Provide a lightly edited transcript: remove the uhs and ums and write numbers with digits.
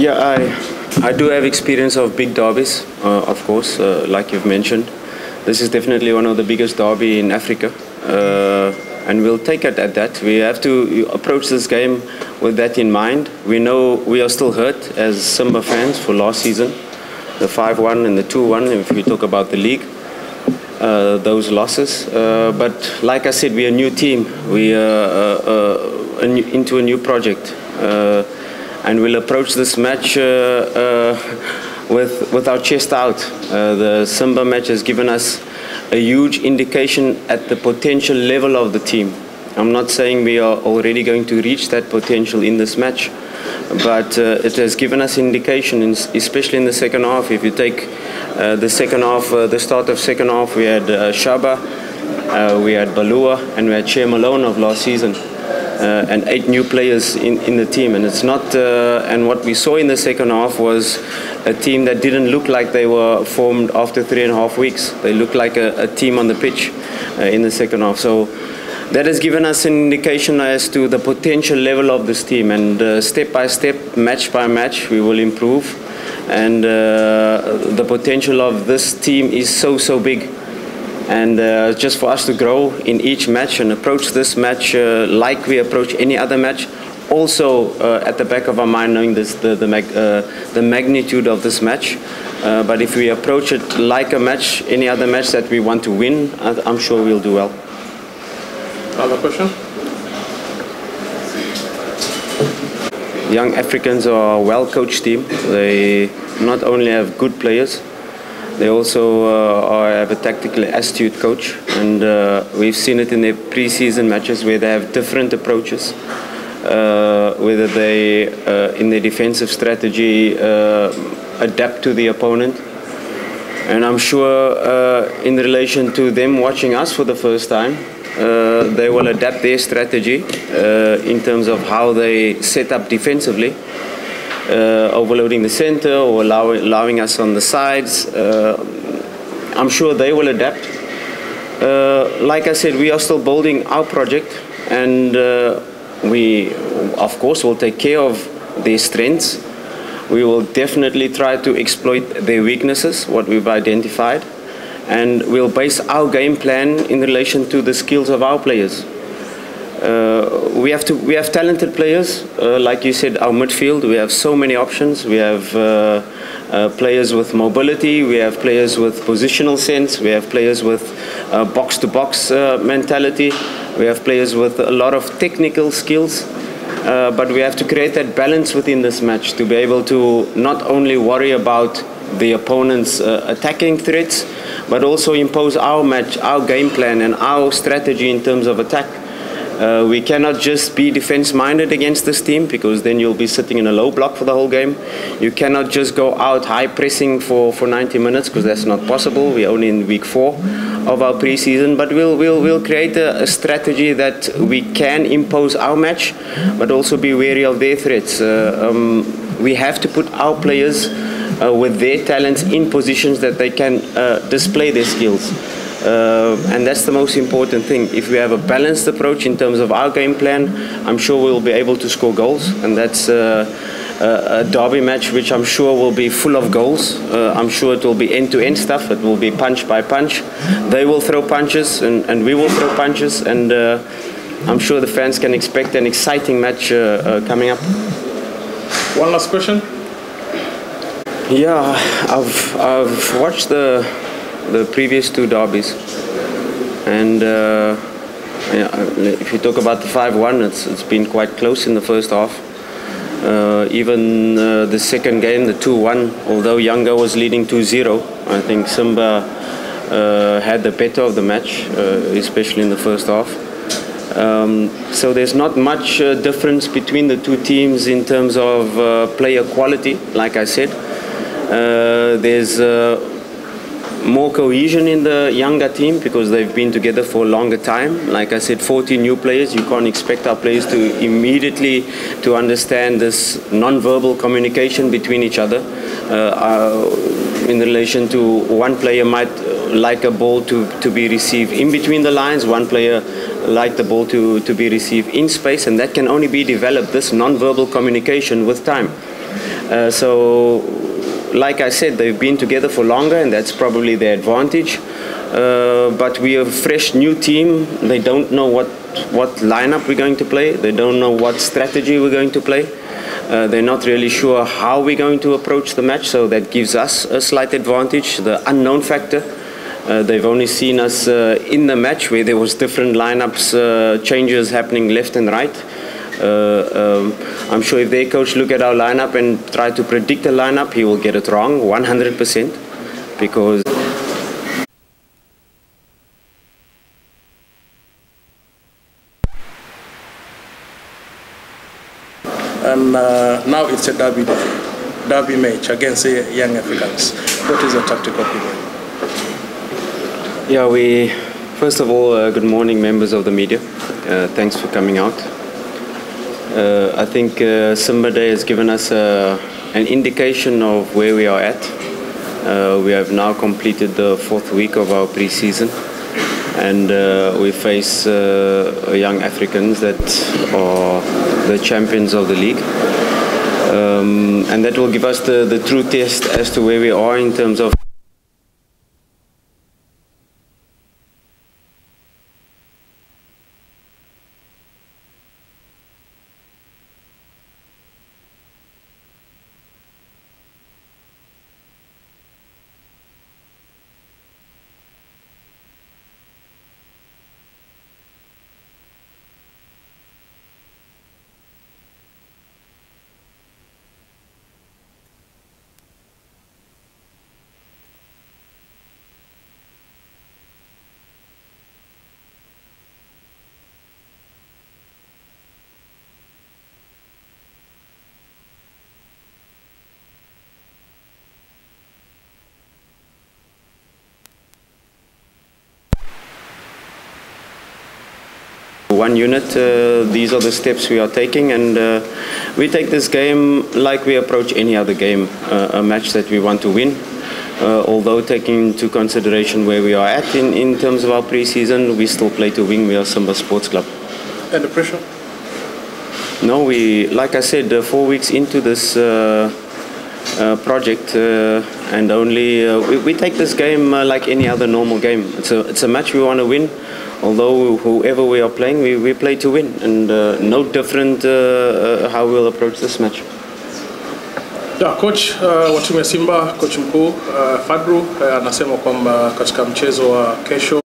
Yeah, I do have experience of big derbies, of course, like you've mentioned. This is definitely one of the biggest derby in Africa, and we'll take it at that. We have to approach this game with that in mind. We know we are still hurt as Simba fans for last season, the 5-1 and the 2-1, if we talk about the league, those losses. But like I said, we're a new team. We are into a new project. And we'll approach this match with our chest out. The Simba match has given us a huge indication at the potential level of the team. I'm not saying we are already going to reach that potential in this match, but it has given us indication, especially in the second half. If you take the second half, the start of second half, we had Shaba, we had Balua, and we had Che Malone of last season. And 8 new players in the team, and it's not. And what we saw in the second half was a team that didn't look like they were formed after 3.5 weeks. They looked like a team on the pitch in the second half. So that has given us an indication as to the potential level of this team. And step by step, match by match, we will improve. And the potential of this team is so big. And just for us to grow in each match and approach this match like we approach any other match, also at the back of our mind knowing this, the magnitude of this match. But if we approach it like a match, any other match that we want to win, I'm sure we'll do well. Other question? Young Africans are a well-coached team. They not only have good players, they also have a tactically astute coach, and we've seen it in their pre-season matches where they have different approaches, whether they, in their defensive strategy, adapt to the opponent. And I'm sure in relation to them watching us for the first time, they will adapt their strategy in terms of how they set up defensively. Overloading the center or allowing us on the sides. I'm sure they will adapt. Like I said, we are still building our project, and we, of course, will take care of their strengths. We will definitely try to exploit their weaknesses, what we've identified, and we'll base our game plan in relation to the skills of our players. We have talented players, like you said, our midfield. We have so many options. We have players with mobility. We have players with positional sense. We have players with box-to-box mentality. We have players with a lot of technical skills. But we have to create that balance within this match to be able to not only worry about the opponent's attacking threats, but also impose our match, our game plan, and our strategy in terms of attack. We cannot just be defense-minded against this team, because then you'll be sitting in a low block for the whole game. You cannot just go out high pressing for 90 minutes, because that's not possible. We're only in week 4 of our pre-season, but we'll create a strategy that we can impose our match, but also be wary of their threats. We have to put our players with their talents in positions that they can display their skills. And that's the most important thing. If we have a balanced approach in terms of our game plan, I'm sure we'll be able to score goals, and that's a derby match which I'm sure will be full of goals. I'm sure it will be end-to-end stuff. It will be punch by punch. They will throw punches, and we will throw punches, and I'm sure the fans can expect an exciting match coming up. One last question. Yeah, I've watched the previous 2 derbies, and if you talk about the 5-1, it's been quite close in the first half. Even the second game, the 2-1, although Yanga was leading 2-0, I think Simba had the better of the match, especially in the first half. So there's not much difference between the 2 teams in terms of player quality, like I said. There's more cohesion in the Yanga team because they've been together for a longer time. Like I said, 40 new players. You can't expect our players to immediately to understand this non-verbal communication between each other. In relation to one player might like a ball to be received in between the lines, one player like the ball to be received in space, and that can only be developed, this non-verbal communication, with time. So, like I said, they've been together for longer, and that's probably their advantage. But we are a fresh new team. They don't know what lineup we're going to play. They don't know what strategy we're going to play. They're not really sure how we're going to approach the match, so that gives us a slight advantage, the unknown factor. They've only seen us in the match where there was different lineups, changes happening left and right. I'm sure if their coach look at our lineup and try to predict the lineup, he will get it wrong 100%, because and now it's a derby match against Young Africans. What is your tactical opinion? Yeah, first of all, good morning, members of the media. Thanks for coming out. I think Simba Day has given us an indication of where we are at. We have now completed the 4th week of our pre-season, and we face young Africans that are the champions of the league. And that will give us the true test as to where we are in terms of one unit. These are the steps we are taking, and we take this game like we approach any other game, a match that we want to win. Although taking into consideration where we are at in terms of our pre-season, we still play to win. We are Simba Sports Club. And the pressure? No, like I said, 4 weeks into this project, and only we take this game like any other normal game. It's a match we want to win. Although whoever we are playing, we play to win, and no different how we'll approach this match. Yeah, coach wa timu ya Simba, coach mkuu Fadru anasema kwamba katika mchezo wa kesho